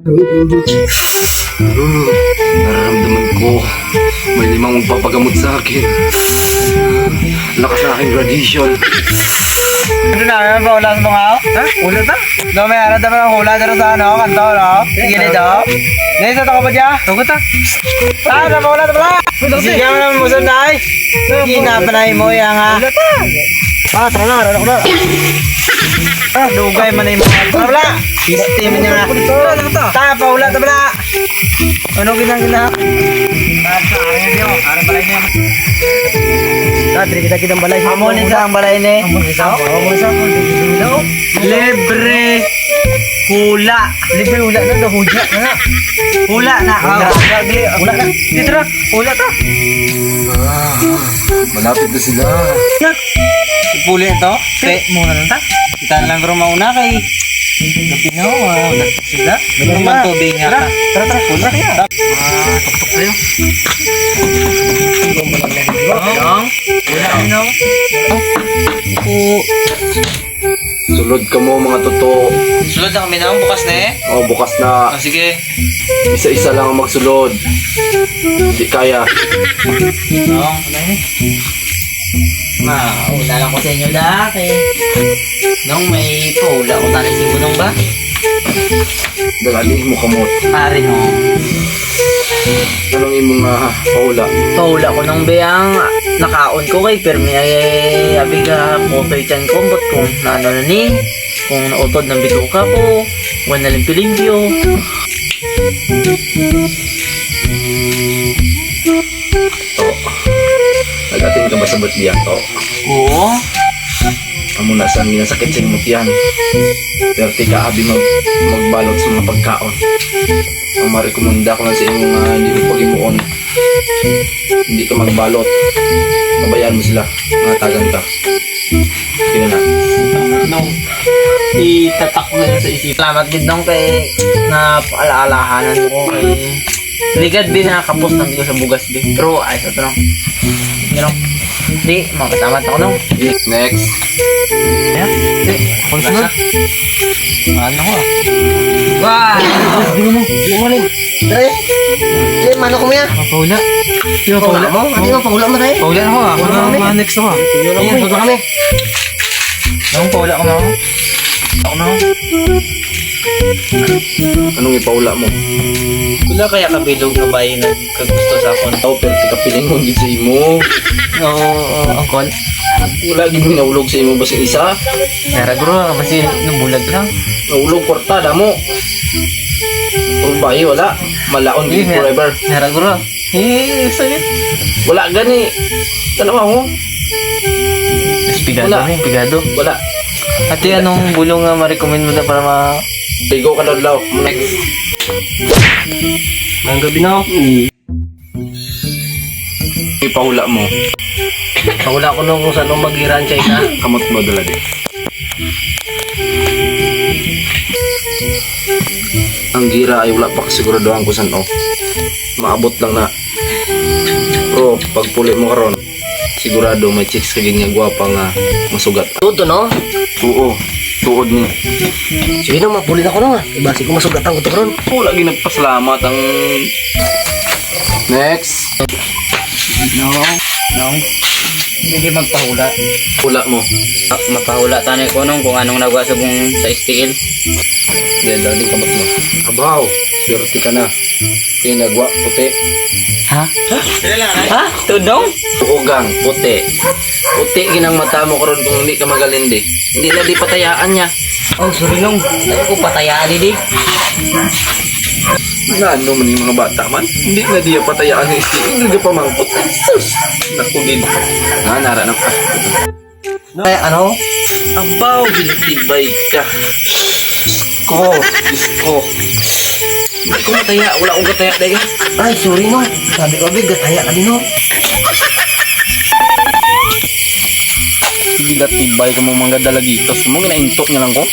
Nararamdaman ko. May limang magpapagamot sa akin. Lakas na aking radiation. Ano na, ano ba ulas mo nga? Ha? Ulas na? Daw may arad naman ang hula dito sa ano, kanto, no? Gilid, no? Ngayon sa ka ba dyan? Tugot na. Ah, na ba ulas na pala? Sige mo naman musun na ay. Ginapanay mo yan nga. Ulas na. Ah, tara na, rana ko na. Ah, dugay man na yung mga. Tara pala. System niya nga. Tara, paulat na pala. Ano ginang-gina? Tara, aring niyo. Aring balay niya. Tadri kita balay. Amonin sa ang balay ni. Amonin sa ang libre hula. Libre hula na daw hula na. Hula na. Hula na. Dito na. Hula ta. Malapit na sila. Na. Puli ito. Pe muna lang ta. Kita lang ro mauna kay gabi na wala sila. Meron man tubig nga. Tara. Hula kaya. Tuktok kayo. Long. Hula no. Sulod ka mo mga totoo. Sulod na kami na, bukas na eh. Oh, bukas na. Sige. Isa-isa lang ang magsulod. Hindi kaya. Oo, ano yun? Maula lang ko sa inyo dati. Nung may paula ko tayo si Bunong ba? Dagali mo kamot. Pare no. Anong imong paula? Paula ko nung biyang nakaon ko kay Permi ay abiga motoy chan ko but kung naano na ni kung nautod ng bituka ko wala na limpyo. To. Nagating ka ba sa batbiyan to? Oo. Amo na saan ginasakit sa imong tiyan. Pero di ka abi magbalot sa mga pagkaon. Ang marekomenda ko lang sa imong hindi mo pag-imuon. Hindi ka magbalot. Pabayaan mo sila. Matagan ka. Kaya na. No. Itatak ko na sa isip. Salamat gid nung kay na paalaalahanan ko kay ligad din nakakapos ng ko sa bugas din. Pero ay sa tanong. Ganun. Di, makatamat ako nung. Okay, next. Yeah. Di, kung sunod. Ano ko ah. Wah! Di mo. Dre, Dre, mano ko mo yan? Paula. Di ba Paula mo? Ano yung paula mo, Dre? Paula na ko ah. Mga next ako ah. Ayan, sudo kami. Nung paula ko na ako. Ako na ako. Anong ipaula mo? Kula kaya kabilog na bayi na kagusto sa akon. Oh, pero di ka piling mo gid sa imo. Oo, angkol. Wala gid mo naulog sa imo basing isa. Nara guro kasi nung bulag lang. Naulog kwarta mo. Puro bayi wala. Malaon gid forever. Nara guro. Sige. Wala gani. Tanawa mo. Pigado Wala. na, pigado. Wala. Ate, anong bulong nga ma-recommend mo na para ma... Ligo ka daw. Next. Ang gabi na ako. Ipaula mo. Paula ko nung kung saan mag-iran siya isa. Kamot mo dala di. Ang gira ay wala pa kasiguraduhan ko saan maabot lang na. Pero pag puli mo karon, sigurado may chicks kagin nga gwapa nga masugat. Tuto, no? Oo, tuod ni. Sige na, mapulin ako na. Ibasi ko masugatan ko to karon. Wala ginagpasalamat ang next. No. Hindi magpahula. Pula mo. Mapahula tanay ko nung kung anong nagawa sa buong sa STL. Yan, daling kamot mo. Abaw, swerte ka na. Tinagwa, puti. Ha? Ha? Tudong? Ugang, puti. Puti ginang mata mo karon kung hindi ka magalindi. Hindi na di patayaan niya. Oh, sorry nung. Tayo ko patayaan di. Na ano man yung mga bata man. Hindi na di patayaan ng istiing. Hindi pa mangkot. Sus! Nakugid. Nga, nara na pa. Ay, ano? Abaw, binitibay ka. Diyos ko. Hindi ko mataya. Wala akong kataya dahil. Ay, sorry, no? Sabi ko, big, gataya ka din, no? Sige, tibay ka mo mga dalagitos. Mo ginainto niya lang ko.